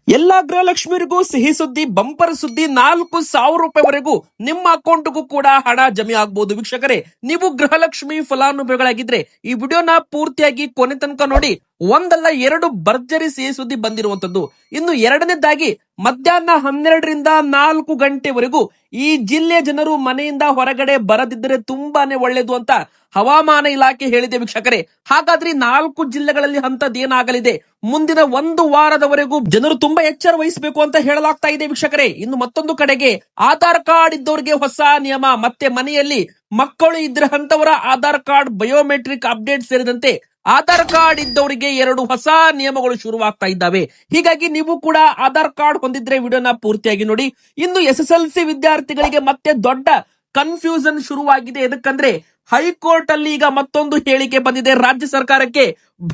ಎಲ್ಲಾ ಗೃಹಲಕ್ಷ್ಮಿಯರಿಗೂ ಸಿಹಿ ಸುದ್ದಿ, ಬಂಪರ್ ಸುದ್ದಿ. 4,000 ರೂಪಾಯಿವರೆಗೂ ನಿಮ್ಮ ಅಕೌಂಟ್ಗೂ ಕೂಡ ಹಣ ಜಮೆ ಆಗಬಹುದು. ವೀಕ್ಷಕರೇ, ನೀವು ಗೃಹಲಕ್ಷ್ಮಿ ಫಲಾನುಭವಿಗಳಾಗಿದ್ರೆ ಈ ವಿಡಿಯೋನ ಪೂರ್ತಿಯಾಗಿ ಕೊನೆ ತನಕ ನೋಡಿ. ಒಂದಲ್ಲ ಎರಡು ಭರ್ಜರಿ ಸಿಹಿ ಸುದ್ದಿ ಬಂದಿರುವಂತದ್ದು. ಇನ್ನು ಎರಡನೇದಾಗಿ ಮಧ್ಯಾಹ್ನ 12ರಿಂದ 4 ಗಂಟೆವರೆಗೂ ಈ ಜಿಲ್ಲೆಯ ಜನರು ಮನೆಯಿಂದ ಹೊರಗಡೆ ಬರದಿದ್ದರೆ ತುಂಬಾನೇ ಒಳ್ಳೇದು ಅಂತ ಹವಾಮಾನ ಇಲಾಖೆ ಹೇಳಿದೆ ವೀಕ್ಷಕರೇ. ಹಾಗಾದ್ರೆ 4 ಜಿಲ್ಲೆಗಳಲ್ಲಿ ಅಂತದ್ದೇನಾಗಲಿದೆ, ಮುಂದಿನ 1 ವಾರದವರೆಗೂ ಜನರು ತುಂಬಾ ಎಚ್ಚರ ವಹಿಸಬೇಕು ಅಂತ ಹೇಳಲಾಗ್ತಾ ಇದೆ ವೀಕ್ಷಕರೇ. ಇನ್ನು ಮತ್ತೊಂದು ಕಡೆಗೆ ಆಧಾರ್ ಕಾರ್ಡ್ ಇದ್ದವರಿಗೆ ಹೊಸ ನಿಯಮ, ಮತ್ತೆ ಮನೆಯಲ್ಲಿ ಮಕ್ಕಳು ಇದ್ರೆ ಅಂತವರ ಆಧಾರ್ ಕಾರ್ಡ್ ಬಯೋಮೆಟ್ರಿಕ್ ಅಪ್ಡೇಟ್ ಸೇರಿದಂತೆ ಆಧಾರ್ ಕಾರ್ಡ್ ಇದ್ದವರಿಗೆ 2 ಹೊಸ ನಿಯಮಗಳು ಶುರುವಾಗ್ತಾ ಇದ್ದಾವೆ. ಹೀಗಾಗಿ ನೀವು ಕೂಡ ಆಧಾರ್ ಕಾರ್ಡ್ ಹೊಂದಿದ್ರೆ ವಿಡಿಯೋನ ಪೂರ್ತಿಯಾಗಿ ನೋಡಿ. ಇನ್ನು SSLC ವಿದ್ಯಾರ್ಥಿಗಳಿಗೆ ಮತ್ತೆ ದೊಡ್ಡ ಕನ್ಫ್ಯೂಷನ್ ಶುರುವಾಗಿದೆ. ಎದಕ್ಕಂದ್ರೆ ಹೈಕೋರ್ಟ್ ಅಲ್ಲಿ ಈಗ ಮತ್ತೊಂದು ಹೇಳಿಕೆ ಬಂದಿದೆ. ರಾಜ್ಯ ಸರ್ಕಾರಕ್ಕೆ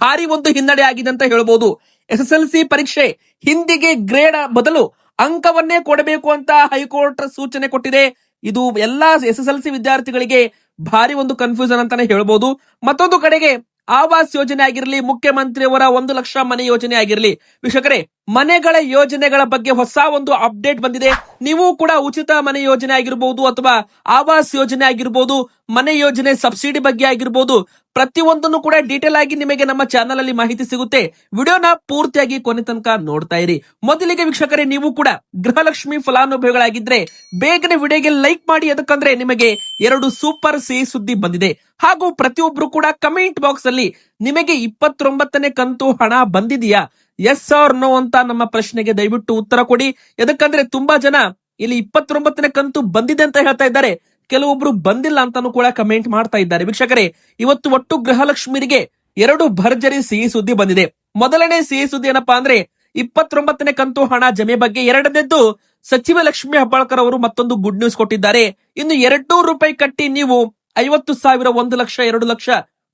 ಭಾರಿ ಒಂದು ಹಿನ್ನಡೆ ಆಗಿದೆ ಅಂತ ಹೇಳ್ಬೋದು. SSLC ಪರೀಕ್ಷೆ ಹಿಂದಿಗೆ ಗ್ರೇಡ್ ಬದಲು ಅಂಕವನ್ನೇ ಕೊಡಬೇಕು ಅಂತ ಹೈಕೋರ್ಟ್ ಸೂಚನೆ ಕೊಟ್ಟಿದೆ. ಇದು ಎಲ್ಲಾ SSLC ವಿದ್ಯಾರ್ಥಿಗಳಿಗೆ ಭಾರಿ ಒಂದು ಕನ್ಫ್ಯೂಷನ್ ಅಂತಾನೆ ಹೇಳ್ಬೋದು. ಮತ್ತೊಂದು ಕಡೆಗೆ ಆವಾಸ್ ಯೋಜನೆ ಆಗಿರಲಿ, ಮುಖ್ಯಮಂತ್ರಿಯವರ 1 ಲಕ್ಷ ಮನೆ ಯೋಜನೆ ಆಗಿರಲಿ, ವೀಕ್ಷಕರೇ ಮನೆಗಳ ಯೋಜನೆಗಳ ಬಗ್ಗೆ ಹೊಸ ಒಂದು ಅಪ್ಡೇಟ್ ಬಂದಿದೆ. ನೀವು ಕೂಡ ಉಚಿತ ಮನೆ ಯೋಜನೆ ಆಗಿರ್ಬೋದು ಅಥವಾ ಆವಾಸ್ ಯೋಜನೆ ಆಗಿರ್ಬೋದು, ಮನೆ ಯೋಜನೆ ಸಬ್ಸಿಡಿ ಬಗ್ಗೆ ಆಗಿರ್ಬೋದು, ಪ್ರತಿಯೊಂದನ್ನು ಕೂಡ ಡೀಟೇಲ್ ಆಗಿ ನಿಮಗೆ ನಮ್ಮ ಚಾನಲ್ ಅಲ್ಲಿ ಮಾಹಿತಿ ಸಿಗುತ್ತೆ. ವಿಡಿಯೋನ ಪೂರ್ತಿಯಾಗಿ ಕೊನೆ ತನಕ ನೋಡ್ತಾ ಇರಿ. ಮೊದಲಿಗೆ ವೀಕ್ಷಕರೇ, ನೀವು ಕೂಡ ಗೃಹಲಕ್ಷ್ಮಿ ಫಲಾನುಭವಿಗಳಾಗಿದ್ರೆ ಬೇಗನೆ ವಿಡಿಯೋಗೆ ಲೈಕ್ ಮಾಡಿ. ಅದಕ್ಕಂದ್ರೆ ನಿಮಗೆ 2 ಸೂಪರ್ ಸಿಹಿ ಸುದ್ದಿ ಬಂದಿದೆ. ಹಾಗೂ ಪ್ರತಿಯೊಬ್ರು ಕೂಡ ಕಮೆಂಟ್ ಬಾಕ್ಸ್ ಅಲ್ಲಿ ನಿಮಗೆ 29ನೇ ಕಂತು ಹಣ ಬಂದಿದೆಯಾ, ಎಸ್ ಆರ್ ನೋ ಅಂತ ನಮ್ಮ ಪ್ರಶ್ನೆಗೆ ದಯವಿಟ್ಟು ಉತ್ತರ ಕೊಡಿ. ಯಾಕಂದ್ರೆ ತುಂಬಾ ಜನ ಇಲ್ಲಿ 29ನೇ ಕಂತು ಬಂದಿದೆ ಅಂತ ಹೇಳ್ತಾ ಇದ್ದಾರೆ, ಕೆಲವೊಬ್ರು ಬಂದಿಲ್ಲ ಅಂತಾನು ಕೂಡ ಕಮೆಂಟ್ ಮಾಡ್ತಾ ಇದ್ದಾರೆ. ವೀಕ್ಷಕರೇ, ಇವತ್ತು ಒಟ್ಟು ಗೃಹಲಕ್ಷ್ಮಿಯರಿಗೆ 2 ಭರ್ಜರಿ ಸಿಹಿ ಸುದ್ದಿ ಬಂದಿದೆ. ಮೊದಲನೇ ಸಿಹಿ ಸುದ್ದಿ ಏನಪ್ಪಾ ಅಂದ್ರೆ 29ನೇ ಕಂತು ಹಣ ಜಮೆ ಬಗ್ಗೆ. ಎರಡನೇದ್ದು ಸಚಿವ ಲಕ್ಷ್ಮಿ ಹೆಬ್ಬಾಳ್ಕರ್ ಅವರು ಮತ್ತೊಂದು ಗುಡ್ ನ್ಯೂಸ್ ಕೊಟ್ಟಿದ್ದಾರೆ. ಇನ್ನು 200 ರೂಪಾಯಿ ಕಟ್ಟಿ ನೀವು 50,000, 1 ಲಕ್ಷ, 2 ಲಕ್ಷ,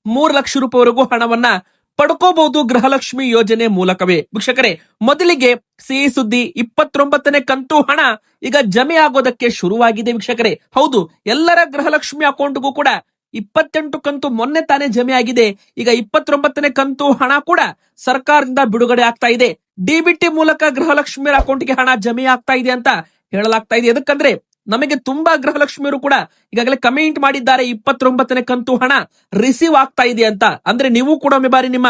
3 ಲಕ್ಷ ರೂಪಾಯಿವರೆಗೂ ಹಣವನ್ನ ಪಡ್ಕೋಬಹುದು ಗೃಹಲಕ್ಷ್ಮಿ ಯೋಜನೆ ಮೂಲಕವೇ. ವೀಕ್ಷಕರೇ, ಮೊದಲಿಗೆ ಸಿಹಿ ಸುದ್ದಿ, 29ನೇ ಕಂತು ಹಣ ಈಗ ಜಮೆ ಆಗೋದಕ್ಕೆ ಶುರುವಾಗಿದೆ ವೀಕ್ಷಕರೇ. ಹೌದು, ಎಲ್ಲರ ಗೃಹಲಕ್ಷ್ಮಿ ಅಕೌಂಟ್ಗೂ ಕೂಡ 28 ಕಂತು ಮೊನ್ನೆ ತಾನೇ ಜಮೆ ಆಗಿದೆ. ಈಗ 29ನೇ ಕಂತು ಹಣ ಕೂಡ ಸರ್ಕಾರದಿಂದ ಬಿಡುಗಡೆ ಆಗ್ತಾ ಇದೆ. DBT ಮೂಲಕ ಗೃಹಲಕ್ಷ್ಮಿಯರ ಅಕೌಂಟ್ಗೆ ಹಣ ಜಮೆ ಆಗ್ತಾ ಇದೆ ಅಂತ ಹೇಳಲಾಗ್ತಾ ಇದೆ. ಎದಕ್ಕಂದ್ರೆ ನಮಗೆ ತುಂಬಾ ಗೃಹಲಕ್ಷ್ಮಿಯರು ಕೂಡ ಈಗಾಗಲೇ ಕಮೆಂಟ್ ಮಾಡಿದ್ದಾರೆ 29ನೇ ಕಂತು ಹಣ ರಿಸೀವ್ ಆಗ್ತಾ ಇದೆ ಅಂತ. ಅಂದ್ರೆ ನೀವು ಕೂಡ ಒಮ್ಮೆ ಬಾರಿ ನಿಮ್ಮ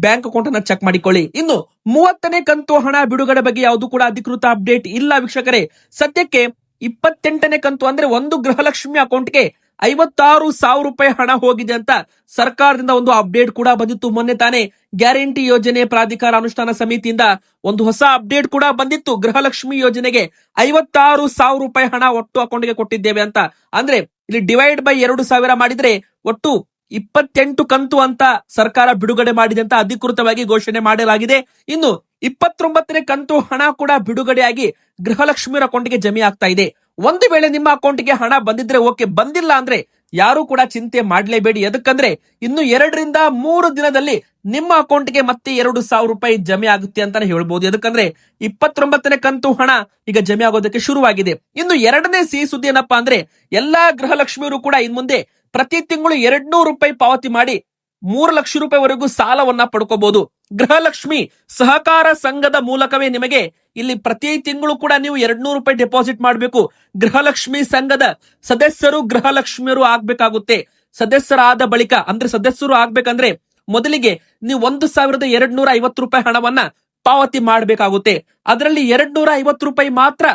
ಬ್ಯಾಂಕ್ ಅಕೌಂಟ್ ಅನ್ನ ಚೆಕ್ ಮಾಡಿಕೊಳ್ಳಿ. ಇನ್ನು 30ನೇ ಕಂತು ಹಣ ಬಿಡುಗಡೆ ಬಗ್ಗೆ ಯಾವುದು ಕೂಡ ಅಧಿಕೃತ ಅಪ್ಡೇಟ್ ಇಲ್ಲ ವೀಕ್ಷಕರೇ. ಸದ್ಯಕ್ಕೆ 28ನೇ ಕಂತು ಅಂದ್ರೆ ಒಂದು ಗೃಹಲಕ್ಷ್ಮಿ ಅಕೌಂಟ್ಗೆ 56,000 ರೂಪಾಯಿ ಹಣ ಹೋಗಿದೆ ಅಂತ ಸರ್ಕಾರದಿಂದ ಒಂದು ಅಪ್ಡೇಟ್ ಕೂಡ ಬಂದಿತ್ತು. ಮೊನ್ನೆ ತಾನೇ ಗ್ಯಾರಂಟಿ ಯೋಜನೆ ಪ್ರಾಧಿಕಾರ ಅನುಷ್ಠಾನ ಸಮಿತಿಯಿಂದ ಒಂದು ಹೊಸ ಅಪ್ಡೇಟ್ ಕೂಡ ಬಂದಿತ್ತು. ಗೃಹಲಕ್ಷ್ಮಿ ಯೋಜನೆಗೆ 56,000 ರೂಪಾಯಿ ಹಣ ಒಟ್ಟು ಅಕೌಂಟ್ಗೆ ಕೊಟ್ಟಿದ್ದೇವೆ ಅಂತ. ಅಂದ್ರೆ ಇಲ್ಲಿ ಡಿವೈಡ್ ಬೈ 2,000 ಮಾಡಿದ್ರೆ ಒಟ್ಟು 28 ಕಂತು ಅಂತ ಸರ್ಕಾರ ಬಿಡುಗಡೆ ಮಾಡಿದೆ ಅಂತ ಅಧಿಕೃತವಾಗಿ ಘೋಷಣೆ ಮಾಡಲಾಗಿದೆ. ಇನ್ನು 29ನೇ ಕಂತು ಹಣ ಕೂಡ ಬಿಡುಗಡೆಯಾಗಿ ಗೃಹಲಕ್ಷ್ಮಿಯರ ಅಕೌಂಟ್ಗೆ ಜಮೆ ಆಗ್ತಾ ಇದೆ. ಒಂದು ವೇಳೆ ನಿಮ್ಮ ಅಕೌಂಟ್ಗೆ ಹಣ ಬಂದಿದ್ರೆ ಓಕೆ, ಬಂದಿಲ್ಲ ಅಂದ್ರೆ ಯಾರು ಕೂಡ ಚಿಂತೆ ಮಾಡಲೇಬೇಡಿ. ಎದಕ್ಕಂದ್ರೆ ಇನ್ನು 2 ರಿಂದ 3 ದಿನದಲ್ಲಿ ನಿಮ್ಮ ಅಕೌಂಟ್ಗೆ ಮತ್ತೆ 2,000 ರೂಪಾಯಿ ಜಮೆ ಆಗುತ್ತೆ ಅಂತಾನೆ ಹೇಳ್ಬಹುದು. ಎದಕ್ಕಂದ್ರೆ 29ನೇ ಕಂತು ಹಣ ಈಗ ಜಮೆ ಆಗೋದಕ್ಕೆ ಶುರುವಾಗಿದೆ. ಇನ್ನು ಎರಡನೇ ಸಿಹಿ ಸುದ್ದಿ ಏನಪ್ಪಾ ಅಂದ್ರೆ ಎಲ್ಲಾ ಗೃಹಲಕ್ಷ್ಮಿಯರು ಕೂಡ ಇನ್ ಮುಂದೆ ಪ್ರತಿ ತಿಂಗಳು 200 ರೂಪಾಯಿ ಪಾವತಿ ಮಾಡಿ 3 ಲಕ್ಷ ರೂಪಾಯಿವರೆಗೂ ಸಾಲವನ್ನ ಪಡ್ಕೋಬಹುದು. ಗೃಹಲಕ್ಷ್ಮಿ ಸಹಕಾರ ಸಂಘದ ಮೂಲಕವೇ ನಿಮಗೆ ಇಲ್ಲಿ ಪ್ರತಿ ತಿಂಗಳು ಕೂಡ ನೀವು 200 ರೂಪಾಯಿ ಡೆಪಾಸಿಟ್ ಮಾಡಬೇಕು. ಗೃಹಲಕ್ಷ್ಮಿ ಸಂಘದ ಸದಸ್ಯರು ಗೃಹಲಕ್ಷ್ಮಿಯರು ಆಗ್ಬೇಕಾಗುತ್ತೆ. ಸದಸ್ಯರಾದ ಬಳಿಕ ಅಂದ್ರೆ ಸದಸ್ಯರು ಆಗ್ಬೇಕಂದ್ರೆ ಮೊದಲಿಗೆ ನೀವು 1,250 ರೂಪಾಯಿ ಹಣವನ್ನ ಪಾವತಿ ಮಾಡಬೇಕಾಗುತ್ತೆ. ಅದರಲ್ಲಿ 250 ರೂಪಾಯಿ ಮಾತ್ರ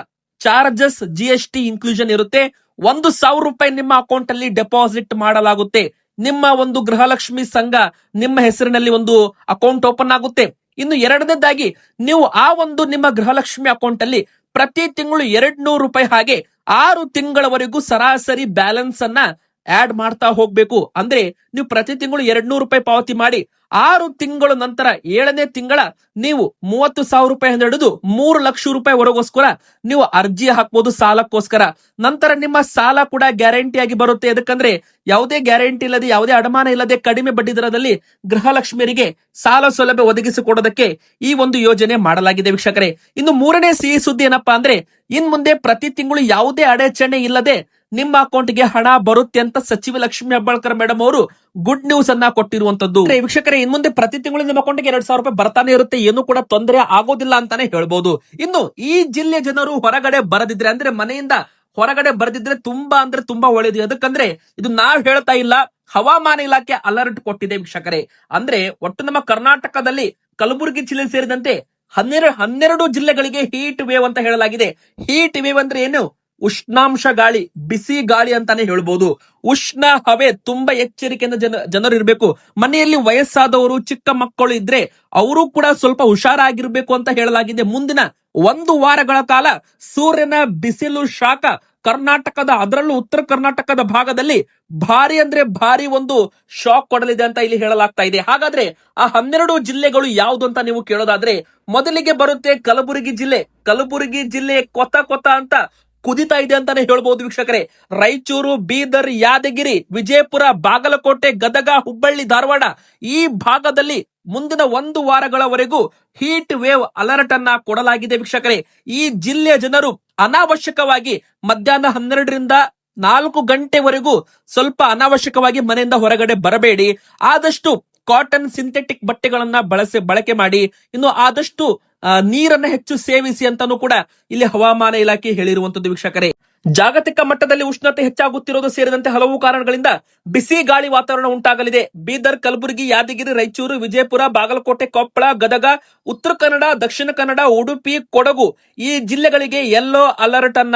ಚಾರ್ಜಸ್ GST ಇನ್ಕ್ಲೂಷನ್ ಇರುತ್ತೆ. 1,000 ರೂಪಾಯಿ ನಿಮ್ಮ ಅಕೌಂಟ್ ಅಲ್ಲಿ ಡೆಪಾಸಿಟ್ ಮಾಡಲಾಗುತ್ತೆ. ನಿಮ್ಮ ಒಂದು ಗೃಹಲಕ್ಷ್ಮಿ ಸಂಘ ನಿಮ್ಮ ಹೆಸರಿನಲ್ಲಿ ಒಂದು ಅಕೌಂಟ್ ಓಪನ್ ಆಗುತ್ತೆ. ಇನ್ನು ಎರಡನೇದಾಗಿ ನೀವು ಆ ಒಂದು ನಿಮ್ಮ ಗೃಹಲಕ್ಷ್ಮಿ ಅಕೌಂಟ್ ಅಲ್ಲಿ ಪ್ರತಿ ತಿಂಗಳು 200 ರೂಪಾಯಿ ಹಾಗೆ 6 ತಿಂಗಳವರೆಗೂ ಸರಾಸರಿ ಬ್ಯಾಲೆನ್ಸ್ ಅನ್ನ ಆಡ್ ಮಾಡ್ತಾ ಹೋಗ್ಬೇಕು. ಅಂದ್ರೆ ನೀವು ಪ್ರತಿ ತಿಂಗಳು 200 ರೂಪಾಯಿ ಪಾವತಿ ಮಾಡಿ 6 ತಿಂಗಳ ನಂತರ 7ನೇ ತಿಂಗಳ ನೀವು 30,000 ರೂಪಾಯಿ ಹಿಡಿದು 3 ಲಕ್ಷ ರೂಪಾಯಿ ವರೆಗೋಸ್ಕರ ನೀವು ಅರ್ಜಿ ಹಾಕ್ಬೋದು ಸಾಲಕ್ಕೋಸ್ಕರ. ನಂತರ ನಿಮ್ಮ ಸಾಲ ಕೂಡ ಗ್ಯಾರಂಟಿ ಆಗಿ ಬರುತ್ತೆ. ಯಾಕಂದ್ರೆ ಯಾವುದೇ ಗ್ಯಾರಂಟಿ ಇಲ್ಲದೆ, ಯಾವುದೇ ಅಡಮಾನ ಇಲ್ಲದೆ ಕಡಿಮೆ ಬಡ್ಡಿ ದರದಲ್ಲಿ ಗೃಹಲಕ್ಷ್ಮಿಯರಿಗೆ ಸಾಲ ಸೌಲಭ್ಯ ಒದಗಿಸಿಕೊಡೋದಕ್ಕೆ ಈ ಒಂದು ಯೋಜನೆ ಮಾಡಲಾಗಿದೆ ವೀಕ್ಷಕರೇ. ಇನ್ನು 3ನೇ ಸಿಹಿ ಸುದ್ದಿ ಏನಪ್ಪಾ ಅಂದ್ರೆ ಇನ್ ಮುಂದೆ ಪ್ರತಿ ತಿಂಗಳು ಯಾವುದೇ ಅಡಚಣೆ ಇಲ್ಲದೆ ನಿಮ್ಮ ಅಕೌಂಟ್ಗೆ ಹಣ ಬರುತ್ತೆ ಅಂತ ಸಚಿವ ಲಕ್ಷ್ಮೀ ಹೆಬ್ಬಾಳ್ಕರ್ ಮೇಡಮ್ ಅವರು ಗುಡ್ ನ್ಯೂಸ್ ಅನ್ನ ಕೊಟ್ಟಿರುವಂತದ್ದು. ವೀಕ್ಷಕರೇ, ಇನ್ ಮುಂದೆ ಪ್ರತಿ ತಿಂಗಳು ನಿಮ್ಮ ಅಕೌಂಟ್ಗೆ 2,000 ರೂಪಾಯಿ ಬರ್ತಾನೆ ಇರುತ್ತೆ, ಏನು ಕೂಡ ತೊಂದರೆ ಆಗೋದಿಲ್ಲ ಅಂತಾನೆ ಹೇಳ್ಬಹುದು. ಇನ್ನು ಈ ಜಿಲ್ಲೆ ಜನರು ಹೊರಗಡೆ ಬರದಿದ್ರೆ, ಅಂದ್ರೆ ಮನೆಯಿಂದ ಹೊರಗಡೆ ಬರದಿದ್ರೆ ತುಂಬಾ ಒಳ್ಳೇದು. ಅದಕ್ಕಂದ್ರೆ ಇದು ನಾವ್ ಹೇಳ್ತಾ ಇಲ್ಲ, ಹವಾಮಾನ ಇಲಾಖೆ ಅಲರ್ಟ್ ಕೊಟ್ಟಿದೆ ವೀಕ್ಷಕರೇ. ಅಂದ್ರೆ ಒಟ್ಟು ನಮ್ಮ ಕರ್ನಾಟಕದಲ್ಲಿ ಕಲಬುರಗಿ ಜಿಲ್ಲೆ ಸೇರಿದಂತೆ 12 ಜಿಲ್ಲೆಗಳಿಗೆ ಹೀಟ್ ವೇವ್ ಅಂತ ಹೇಳಲಾಗಿದೆ. ಹೀಟ್ ವೇವ್ ಅಂದ್ರೆ ಏನು? ಉಷ್ಣಾಂಶ ಗಾಳಿ, ಬಿಸಿ ಗಾಳಿ ಅಂತಾನೆ ಹೇಳ್ಬೋದು. ಉಷ್ಣ ಹವೆ, ತುಂಬಾ ಎಚ್ಚರಿಕೆಯಿಂದ ಜನರು ಇರಬೇಕು. ಮನೆಯಲ್ಲಿ ವಯಸ್ಸಾದವರು, ಚಿಕ್ಕ ಮಕ್ಕಳು ಇದ್ರೆ ಅವರು ಕೂಡ ಸ್ವಲ್ಪ ಹುಷಾರಾಗಿರ್ಬೇಕು ಅಂತ ಹೇಳಲಾಗಿದೆ. ಮುಂದಿನ 1 ವಾರಗಳ ಕಾಲ ಸೂರ್ಯನ ಬಿಸಿಲು ಶಾಖ ಕರ್ನಾಟಕದ, ಅದರಲ್ಲೂ ಉತ್ತರ ಕರ್ನಾಟಕದ ಭಾಗದಲ್ಲಿ ಭಾರಿ ಅಂದ್ರೆ ಭಾರಿ ಒಂದು ಶಾಕ್ ಕೊಡಲಿದೆ ಅಂತ ಇಲ್ಲಿ ಹೇಳಲಾಗ್ತಾ ಇದೆ. ಹಾಗಾದ್ರೆ ಆ 12 ಜಿಲ್ಲೆಗಳು ಯಾವುದು ಅಂತ ನೀವು ಕೇಳೋದಾದ್ರೆ, ಮೊದಲಿಗೆ ಬರುತ್ತೆ ಕಲಬುರಗಿ ಜಿಲ್ಲೆ. ಕಲಬುರಗಿ ಜಿಲ್ಲೆ ಕೊತ ಅಂತ ಕುದಿತಾ ಇದೆ ಅಂತಾನೆ ಹೇಳ್ಬಹುದು ವೀಕ್ಷಕರೇ. ರಾಯಚೂರು, ಬೀದರ್, ಯಾದಗಿರಿ, ವಿಜಯಪುರ, ಬಾಗಲಕೋಟೆ, ಗದಗ, ಹುಬ್ಬಳ್ಳಿ, ಧಾರವಾಡ ಈ ಭಾಗದಲ್ಲಿ ಮುಂದಿನ 1 ವಾರಗಳವರೆಗೂ ಹೀಟ್ ವೇವ್ ಅಲರ್ಟ್ ಅನ್ನ ಕೊಡಲಾಗಿದೆ ವೀಕ್ಷಕರೇ. ಈ ಜಿಲ್ಲೆಯ ಜನರು ಅನಾವಶ್ಯಕವಾಗಿ ಮಧ್ಯಾಹ್ನ 12ರಿಂದ 4 ಗಂಟೆವರೆಗೂ ಸ್ವಲ್ಪ ಅನಾವಶ್ಯಕವಾಗಿ ಮನೆಯಿಂದ ಹೊರಗಡೆ ಬರಬೇಡಿ. ಆದಷ್ಟು ಕಾಟನ್, ಸಿಂಥೆಟಿಕ್ ಬಟ್ಟೆಗಳನ್ನ ಬಳಕೆ ಮಾಡಿ. ಇನ್ನು ಆದಷ್ಟು ನೀರನ್ನ ಹೆಚ್ಚು ಸೇವಿಸಿ ಅಂತಾನೂ ಕೂಡ ಇಲ್ಲಿ ಹವಾಮಾನ ಇಲಾಖೆ ಹೇಳಿರುವಂತದ್ದು ವೀಕ್ಷಕರೇ. ಜಾಗತಿಕ ಮಟ್ಟದಲ್ಲಿ ಉಷ್ಣತೆ ಹೆಚ್ಚಾಗುತ್ತಿರುವುದು ಸೇರಿದಂತೆ ಹಲವು ಕಾರಣಗಳಿಂದ ಬಿಸಿ ಗಾಳಿ ವಾತಾವರಣ ಉಂಟಾಗಲಿದೆ. ಬೀದರ್, ಕಲಬುರಗಿ, ಯಾದಗಿರಿ, ರಾಯಚೂರು, ವಿಜಯಪುರ, ಬಾಗಲಕೋಟೆ, ಕೊಪ್ಪಳ, ಗದಗ, ಉತ್ತರ ಕನ್ನಡ, ದಕ್ಷಿಣ ಕನ್ನಡ, ಉಡುಪಿ, ಕೊಡಗು ಈ ಜಿಲ್ಲೆಗಳಿಗೆ ಯೆಲ್ಲೋ ಅಲರ್ಟ್ ಅನ್ನ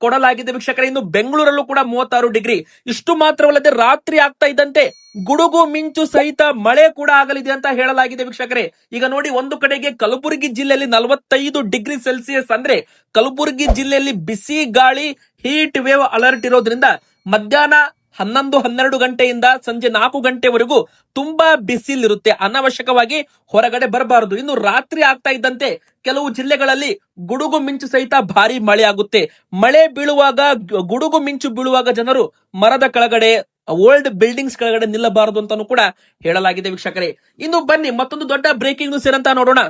ಕೊಡಲಾಗಿದೆ ವೀಕ್ಷಕರೇ. ಇನ್ನು ಬೆಂಗಳೂರಲ್ಲೂ ಕೂಡ 36 ಡಿಗ್ರಿ. ಇಷ್ಟು ಮಾತ್ರವಲ್ಲದೆ ರಾತ್ರಿ ಆಗ್ತಾ ಇದ್ದಂತೆ ಗುಡುಗು ಮಿಂಚು ಸಹಿತ ಮಳೆ ಕೂಡ ಆಗಲಿದೆ ಅಂತ ಹೇಳಲಾಗಿದೆ ವೀಕ್ಷಕರೇ. ಈಗ ನೋಡಿ, ಒಂದು ಕಡೆಗೆ ಕಲಬುರಗಿ ಜಿಲ್ಲೆಯಲ್ಲಿ 45 ಡಿಗ್ರಿ ಸೆಲ್ಸಿಯಸ್, ಅಂದ್ರೆ ಕಲಬುರಗಿ ಜಿಲ್ಲೆಯಲ್ಲಿ ಬಿಸಿ ಗಾಳಿ ಹೀಟ್ ವೇವ್ ಅಲರ್ಟ್ ಇರೋದ್ರಿಂದ ಮಧ್ಯಾಹ್ನ 11-12 ಗಂಟೆಯಿಂದ ಸಂಜೆ 4 ಗಂಟೆವರೆಗೂ ತುಂಬಾ ಬಿಸಿಲಿರುತ್ತೆ. ಅನಾವಶ್ಯಕವಾಗಿ ಹೊರಗಡೆ ಬರಬಾರದು. ಇನ್ನು ರಾತ್ರಿ ಆಗ್ತಾ ಇದ್ದಂತೆ ಕೆಲವು ಜಿಲ್ಲೆಗಳಲ್ಲಿ ಗುಡುಗು ಮಿಂಚು ಸಹಿತ ಭಾರಿ ಮಳೆ ಆಗುತ್ತೆ. ಮಳೆ ಬೀಳುವಾಗ, ಗುಡುಗು ಮಿಂಚು ಬೀಳುವಾಗ ಜನರು ಮರದ ಕೆಳಗಡೆ, ಓಲ್ಡ್ ಬಿಲ್ಡಿಂಗ್ಸ್ ಕೆಳಗಡೆ ನಿಲ್ಲಬಾರದು ಅಂತಾನು ಕೂಡ ಹೇಳಲಾಗಿದೆ ವೀಕ್ಷಕರೇ. ಇನ್ನು ಬನ್ನಿ ಮತ್ತೊಂದು ದೊಡ್ಡ ಬ್ರೇಕಿಂಗ್ ನ್ಯೂಸ್ ಏನಂತ ನೋಡೋಣ.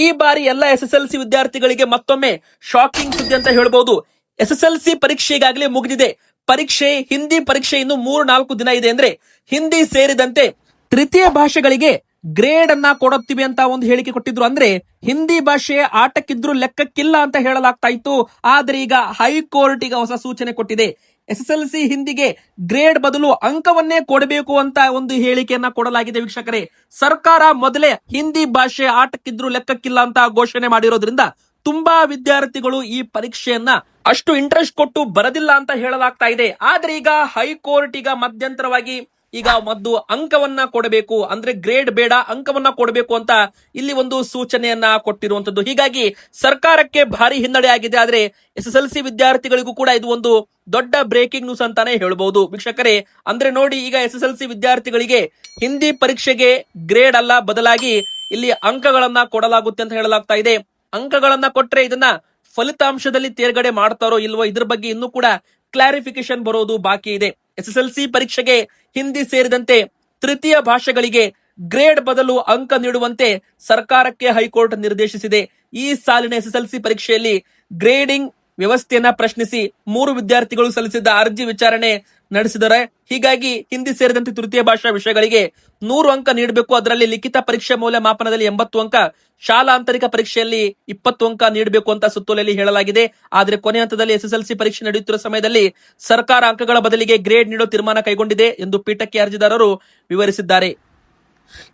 ಈ ಬಾರಿ ಎಲ್ಲ SSLC ವಿದ್ಯಾರ್ಥಿಗಳಿಗೆ ಮತ್ತೊಮ್ಮೆ ಶಾಕಿಂಗ್ ಸುದ್ದಿ ಅಂತ ಹೇಳ್ಬಹುದು. SSLC ಪರೀಕ್ಷೆ ಈಗಾಗಲೇ ಮುಗಿದಿದೆ. ಪರೀಕ್ಷೆ, ಹಿಂದಿ ಪರೀಕ್ಷೆ ಇನ್ನು 3-4 ದಿನ ಇದೆ. ಅಂದ್ರೆ ಹಿಂದಿ ಸೇರಿದಂತೆ ತೃತೀಯ ಭಾಷೆಗಳಿಗೆ ಗ್ರೇಡ್ ಅನ್ನ ಕೊಡುತ್ತೀವಿ ಅಂತ ಒಂದು ಹೇಳಿಕೆ ಕೊಟ್ಟಿದ್ರು. ಅಂದ್ರೆ ಹಿಂದಿ ಭಾಷೆ ಆಟಕ್ಕಿದ್ರು ಲೆಕ್ಕಕ್ಕಿಲ್ಲ ಅಂತ ಹೇಳಲಾಗ್ತಾ ಇತ್ತು. ಆದ್ರೆ ಈಗ ಹೈಕೋರ್ಟ್ ಈಗ ಹೊಸ ಸೂಚನೆ ಕೊಟ್ಟಿದೆ. SSLC ಹಿಂದಿಗೆ ಗ್ರೇಡ್ ಬದಲು ಅಂಕವನ್ನೇ ಕೊಡಬೇಕು ಅಂತ ಒಂದು ಹೇಳಿಕೆಯನ್ನ ಕೊಡಲಾಗಿದೆ ವೀಕ್ಷಕರೇ. ಸರ್ಕಾರ ಮೊದಲೇ ಹಿಂದಿ ಭಾಷೆ ಆಟಕ್ಕಿದ್ರು ಲೆಕ್ಕಕ್ಕಿಲ್ಲ ಅಂತ ಘೋಷಣೆ ಮಾಡಿರೋದ್ರಿಂದ ತುಂಬಾ ವಿದ್ಯಾರ್ಥಿಗಳು ಈ ಪರೀಕ್ಷೆಯನ್ನ ಅಷ್ಟು ಇಂಟ್ರೆಸ್ಟ್ ಕೊಟ್ಟು ಬರದಿಲ್ಲ ಅಂತ ಹೇಳಲಾಗ್ತಾ ಇದೆ. ಆದ್ರೆ ಈಗ ಹೈಕೋರ್ಟ್ ಈಗ ಮಧ್ಯಂತರವಾಗಿ ಈಗ ಮದ್ದು ಅಂಕವನ್ನ ಕೊಡಬೇಕು, ಅಂದ್ರೆ ಗ್ರೇಡ್ ಬೇಡ, ಅಂಕವನ್ನ ಕೊಡಬೇಕು ಅಂತ ಇಲ್ಲಿ ಒಂದು ಸೂಚನೆಯನ್ನ ಕೊಟ್ಟಿರುವಂತದ್ದು. ಹೀಗಾಗಿ ಸರ್ಕಾರಕ್ಕೆ ಭಾರಿ ಹಿನ್ನಡೆ ಆಗಿದೆ. ಆದ್ರೆ SSLC ವಿದ್ಯಾರ್ಥಿಗಳಿಗೂ ಕೂಡ ಇದು ಒಂದು ದೊಡ್ಡ ಬ್ರೇಕಿಂಗ್ ನ್ಯೂಸ್ ಅಂತಾನೆ ಹೇಳ್ಬಹುದು ವೀಕ್ಷಕರೇ. ಅಂದ್ರೆ ನೋಡಿ, ಈಗ SSLC ವಿದ್ಯಾರ್ಥಿಗಳಿಗೆ ಹಿಂದಿ ಪರೀಕ್ಷೆಗೆ ಗ್ರೇಡ್ ಅಲ್ಲ, ಬದಲಾಗಿ ಇಲ್ಲಿ ಅಂಕಗಳನ್ನ ಕೊಡಲಾಗುತ್ತೆ ಅಂತ ಹೇಳಲಾಗ್ತಾ ಇದೆ. ಅಂಕಗಳನ್ನ ಕೊಟ್ರೆ ಇದನ್ನ ಫಲಿತಾಂಶದಲ್ಲಿ ತೇರ್ಗಡೆ ಮಾಡ್ತಾರೋ ಇಲ್ವೋ ಇದ್ರ ಬಗ್ಗೆ ಇನ್ನೂ ಕೂಡ ಕ್ಲಾರಿಫಿಕೇಶನ್ ಬರೋದು ಬಾಕಿ ಇದೆ. SSLC ಪರೀಕ್ಷೆಗೆ ಹಿಂದಿ ಸೇರಿದಂತೆ ತೃತೀಯ ಭಾಷೆಗಳಿಗೆ ಗ್ರೇಡ್ ಬದಲು ಅಂಕ ನೀಡುವಂತೆ ಸರ್ಕಾರಕ್ಕೆ ಹೈಕೋರ್ಟ್ ನಿರ್ದೇಶಿಸಿದೆ. ಈ ಸಾಲಿನ SSLC ಪರೀಕ್ಷೆಯಲ್ಲಿ ಗ್ರೇಡಿಂಗ್ ವ್ಯವಸ್ಥೆಯನ್ನ ಪ್ರಶ್ನಿಸಿ 3 ವಿದ್ಯಾರ್ಥಿಗಳು ಸಲ್ಲಿಸಿದ್ದ ಅರ್ಜಿ ವಿಚಾರಣೆ ನಡೆಸಿದರೆ. ಹೀಗಾಗಿ ಹಿಂದಿ ಸೇರಿದಂತೆ ತೃತೀಯ ಭಾಷಾ ವಿಷಯಗಳಿಗೆ 100 ಅಂಕ ನೀಡಬೇಕು. ಅದರಲ್ಲಿ ಲಿಖಿತ ಪರೀಕ್ಷೆ ಮೌಲ್ಯಮಾಪನದಲ್ಲಿ 80 ಅಂಕ, ಶಾಲಾ ಆಂತರಿಕ ಪರೀಕ್ಷೆಯಲ್ಲಿ 20 ಅಂಕ ನೀಡಬೇಕು ಅಂತ ಸುತ್ತೋಲೆಯಲ್ಲಿ ಹೇಳಲಾಗಿದೆ. ಆದ್ರೆ ಕೊನೆ ಹಂತದಲ್ಲಿ SSLC ಪರೀಕ್ಷೆ ನಡೆಯುತ್ತಿರುವ ಸಮಯದಲ್ಲಿ ಸರ್ಕಾರ ಅಂಕಗಳ ಬದಲಿಗೆ ಗ್ರೇಡ್ ನೀಡೋ ತೀರ್ಮಾನ ಕೈಗೊಂಡಿದೆ ಎಂದು ಪೀಠಕ್ಕೆ ಅರ್ಜಿದಾರರು ವಿವರಿಸಿದ್ದಾರೆ.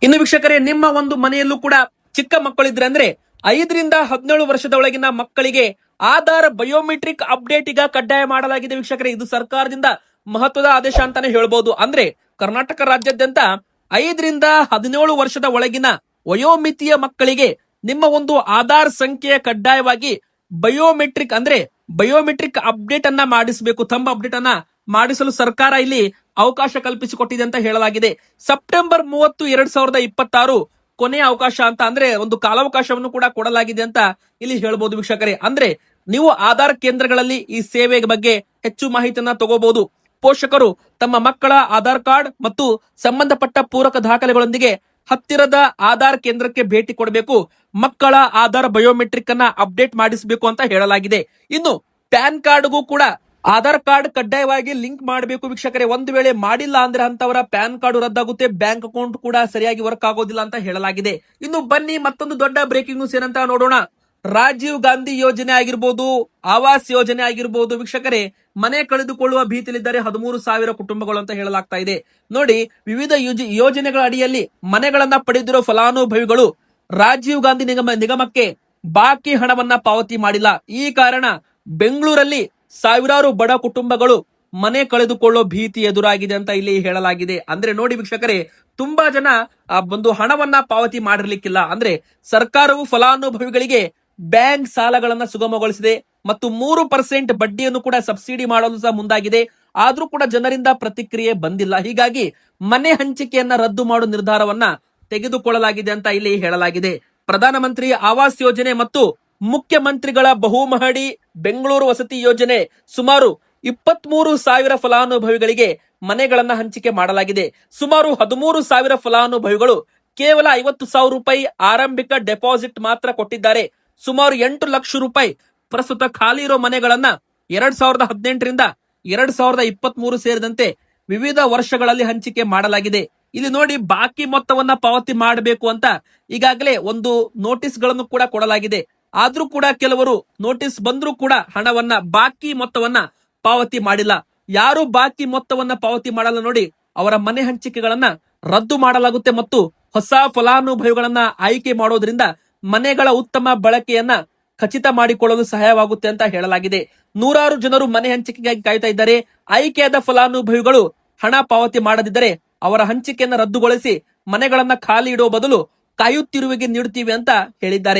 ಇನ್ನು ವೀಕ್ಷಕರೇ, ನಿಮ್ಮ ಒಂದು ಮನೆಯಲ್ಲೂ ಕೂಡ ಚಿಕ್ಕ ಮಕ್ಕಳಿದ್ರೆ, ಅಂದ್ರೆ 5ರಿಂದ 17 ವರ್ಷದ ಒಳಗಿನ ಮಕ್ಕಳಿಗೆ ಆಧಾರ್ ಬಯೋಮೆಟ್ರಿಕ್ ಅಪ್ಡೇಟ್ ಈಗ ಕಡ್ಡಾಯ ಮಾಡಲಾಗಿದೆ ವೀಕ್ಷಕರೇ. ಇದು ಸರ್ಕಾರದಿಂದ ಮಹತ್ವದ ಆದೇಶ ಅಂತಾನೆ ಹೇಳ್ಬಹುದು. ಅಂದ್ರೆ ಕರ್ನಾಟಕ ರಾಜ್ಯಾದ್ಯಂತ 5ರಿಂದ 17 ವರ್ಷದ ಒಳಗಿನ ವಯೋಮಿತಿಯ ಮಕ್ಕಳಿಗೆ ನಿಮ್ಮ ಒಂದು ಆಧಾರ್ ಸಂಖ್ಯೆ ಕಡ್ಡಾಯವಾಗಿ ಬಯೋಮೆಟ್ರಿಕ್, ಅಂದ್ರೆ ಬಯೋಮೆಟ್ರಿಕ್ ಅಪ್ಡೇಟ್ ಅನ್ನ ಮಾಡಿಸಬೇಕು. ಥಂಬ್ ಅಪ್ಡೇಟ್ ಅನ್ನ ಮಾಡಿಸಲು ಸರ್ಕಾರ ಇಲ್ಲಿ ಅವಕಾಶ ಕಲ್ಪಿಸಿಕೊಟ್ಟಿದೆ ಅಂತ ಹೇಳಲಾಗಿದೆ. ಸೆಪ್ಟೆಂಬರ್ 30, 2026 ಕೊನೆಯ ಅವಕಾಶ ಅಂತ, ಅಂದ್ರೆ ಒಂದು ಕಾಲಾವಕಾಶವನ್ನು ಕೂಡ ಕೊಡಲಾಗಿದೆ ಅಂತ ಇಲ್ಲಿ ಹೇಳ್ಬೋದು ವೀಕ್ಷಕರೇ. ಅಂದ್ರೆ ನೀವು ಆಧಾರ್ ಕೇಂದ್ರಗಳಲ್ಲಿ ಈ ಸೇವೆ ಬಗ್ಗೆ ಹೆಚ್ಚು ಮಾಹಿತಿಯನ್ನ ತಗೋಬಹುದು. ಪೋಷಕರು ತಮ್ಮ ಮಕ್ಕಳ ಆಧಾರ್ ಕಾರ್ಡ್ ಮತ್ತು ಸಂಬಂಧಪಟ್ಟ ಪೂರಕ ದಾಖಲೆಗಳೊಂದಿಗೆ ಹತ್ತಿರದ ಆಧಾರ್ ಕೇಂದ್ರಕ್ಕೆ ಭೇಟಿ ಕೊಡಬೇಕು. ಮಕ್ಕಳ ಆಧಾರ್ ಬಯೋಮೆಟ್ರಿಕ್ ಅನ್ನ ಅಪ್ಡೇಟ್ ಮಾಡಿಸಬೇಕು ಅಂತ ಹೇಳಲಾಗಿದೆ. ಇನ್ನು ಪ್ಯಾನ್ ಕಾರ್ಡ್ಗೂ ಕೂಡ ಆಧಾರ್ ಕಾರ್ಡ್ ಕಡ್ಡಾಯವಾಗಿ ಲಿಂಕ್ ಮಾಡಬೇಕು ವೀಕ್ಷಕರೇ. ಒಂದು ವೇಳೆ ಮಾಡಿಲ್ಲ ಅಂದ್ರೆ ಅಂತವರ ಪ್ಯಾನ್ ಕಾರ್ಡ್ ರದ್ದಾಗುತ್ತೆ, ಬ್ಯಾಂಕ್ ಅಕೌಂಟ್ ಕೂಡ ಸರಿಯಾಗಿ ವರ್ಕ್ ಆಗೋದಿಲ್ಲ ಅಂತ ಹೇಳಲಾಗಿದೆ. ಇನ್ನು ಬನ್ನಿ ಮತ್ತೊಂದು ದೊಡ್ಡ ಬ್ರೇಕಿಂಗ್ ನ್ಯೂಸ್ ಏನಂತ ನೋಡೋಣ. ರಾಜೀವ್ ಗಾಂಧಿ ಯೋಜನೆ ಆಗಿರ್ಬೋದು, ಆವಾಸ್ ಯೋಜನೆ ಆಗಿರ್ಬೋದು ವೀಕ್ಷಕರೇ, ಮನೆ ಕಳೆದುಕೊಳ್ಳುವ ಭೀತಿಲಿದ್ದಾರೆ 13,000 ಕುಟುಂಬಗಳು ಅಂತ ಹೇಳಲಾಗ್ತಾ ಇದೆ. ನೋಡಿ, ವಿವಿಧ ಯೋಜನೆಗಳ ಅಡಿಯಲ್ಲಿ ಮನೆಗಳನ್ನ ಪಡೆದಿರೋ ಫಲಾನುಭವಿಗಳು ರಾಜೀವ್ ಗಾಂಧಿ ನಿಗಮಕ್ಕೆ ಬಾಕಿ ಹಣವನ್ನ ಪಾವತಿ ಮಾಡಿಲ್ಲ. ಈ ಕಾರಣ ಬೆಂಗಳೂರಲ್ಲಿ ಸಾವಿರಾರು ಬಡ ಕುಟುಂಬಗಳು ಮನೆ ಕಳೆದುಕೊಳ್ಳೋ ಭೀತಿ ಎದುರಾಗಿದೆ ಅಂತ ಇಲ್ಲಿ ಹೇಳಲಾಗಿದೆ. ಅಂದ್ರೆ ನೋಡಿ ವೀಕ್ಷಕರೇ, ತುಂಬಾ ಜನ ಒಂದು ಹಣವನ್ನ ಪಾವತಿ ಮಾಡಿರ್ಲಿಕ್ಕಿಲ್ಲ. ಅಂದ್ರೆ ಸರ್ಕಾರವು ಫಲಾನುಭವಿಗಳಿಗೆ ಬ್ಯಾಂಕ್ ಸಾಲಗಳನ್ನ ಸುಗಮಗೊಳಿಸಿದೆ ಮತ್ತು 3% ಬಡ್ಡಿಯನ್ನು ಕೂಡ ಸಬ್ಸಿಡಿ ಮಾಡಲು ಸಹ ಮುಂದಾಗಿದೆ. ಆದ್ರೂ ಕೂಡ ಜನರಿಂದ ಪ್ರತಿಕ್ರಿಯೆ ಬಂದಿಲ್ಲ. ಹೀಗಾಗಿ ಮನೆ ಹಂಚಿಕೆಯನ್ನ ರದ್ದು ಮಾಡುವ ನಿರ್ಧಾರವನ್ನ ತೆಗೆದುಕೊಳ್ಳಲಾಗಿದೆ ಅಂತ ಇಲ್ಲಿ ಹೇಳಲಾಗಿದೆ. ಪ್ರಧಾನಮಂತ್ರಿ ಆವಾಸ್ ಯೋಜನೆ ಮತ್ತು ಮುಖ್ಯಮಂತ್ರಿಗಳ ಬಹುಮಹಡಿ ಬೆಂಗಳೂರು ವಸತಿ ಯೋಜನೆ ಸುಮಾರು 23,000 ಫಲಾನುಭವಿಗಳಿಗೆ ಮನೆಗಳನ್ನ ಹಂಚಿಕೆ ಮಾಡಲಾಗಿದೆ. ಸುಮಾರು 13,000 ಫಲಾನುಭವಿಗಳು ಕೇವಲ 50,000 ರೂಪಾಯಿ ಆರಂಭಿಕ ಡೆಪಾಸಿಟ್ ಮಾತ್ರ ಕೊಟ್ಟಿದ್ದಾರೆ. ಸುಮಾರು 8 ಲಕ್ಷ ರೂಪಾಯಿ ಪ್ರಸ್ತುತ ಖಾಲಿ ಇರೋ ಮನೆಗಳನ್ನ 2018ರಿಂದ 2023 ಸೇರಿದಂತೆ ವಿವಿಧ ವರ್ಷಗಳಲ್ಲಿ ಹಂಚಿಕೆ ಮಾಡಲಾಗಿದೆ. ಇಲ್ಲಿ ನೋಡಿ, ಬಾಕಿ ಮೊತ್ತವನ್ನ ಪಾವತಿ ಮಾಡಬೇಕು ಅಂತ ಈಗಾಗಲೇ ಒಂದು ನೋಟಿಸ್ ಗಳನ್ನು ಕೂಡ ಕೊಡಲಾಗಿದೆ. ಆದ್ರೂ ಕೂಡ ಕೆಲವರು ನೋಟಿಸ್ ಬಂದ್ರೂ ಕೂಡ ಹಣವನ್ನ ಬಾಕಿ ಮೊತ್ತವನ್ನ ಪಾವತಿ ಮಾಡಿಲ್ಲ. ಯಾರು ಬಾಕಿ ಮೊತ್ತವನ್ನ ಪಾವತಿ ಮಾಡಲ್ಲ ನೋಡಿ, ಅವರ ಮನೆ ಹಂಚಿಕೆಗಳನ್ನ ರದ್ದು ಮಾಡಲಾಗುತ್ತೆ ಮತ್ತು ಹೊಸ ಫಲಾನುಭವಿಗಳನ್ನ ಆಯ್ಕೆ ಮಾಡೋದ್ರಿಂದ ಮನೆಗಳ ಉತ್ತಮ ಬಳಕೆಯನ್ನ ಖಚಿತ ಮಾಡಿಕೊಳ್ಳಲು ಸಹಾಯವಾಗುತ್ತೆ ಅಂತ ಹೇಳಲಾಗಿದೆ. ನೂರಾರು ಜನರು ಮನೆ ಹಂಚಿಕೆಗಾಗಿ ಕಾಯ್ತಾ ಇದ್ದಾರೆ. ಆಯ್ಕೆಯಾದ ಫಲಾನುಭವಿಗಳು ಹಣ ಪಾವತಿ ಮಾಡದಿದ್ದರೆ ಅವರ ಹಂಚಿಕೆಯನ್ನ ರದ್ದುಗೊಳಿಸಿ ಮನೆಗಳನ್ನ ಖಾಲಿ ಇಡುವ ಬದಲು ಕಾಯುತ್ತಿರುವಿಗೆ ನೀಡುತ್ತೀವಿ ಅಂತ ಹೇಳಿದ್ದಾರೆ.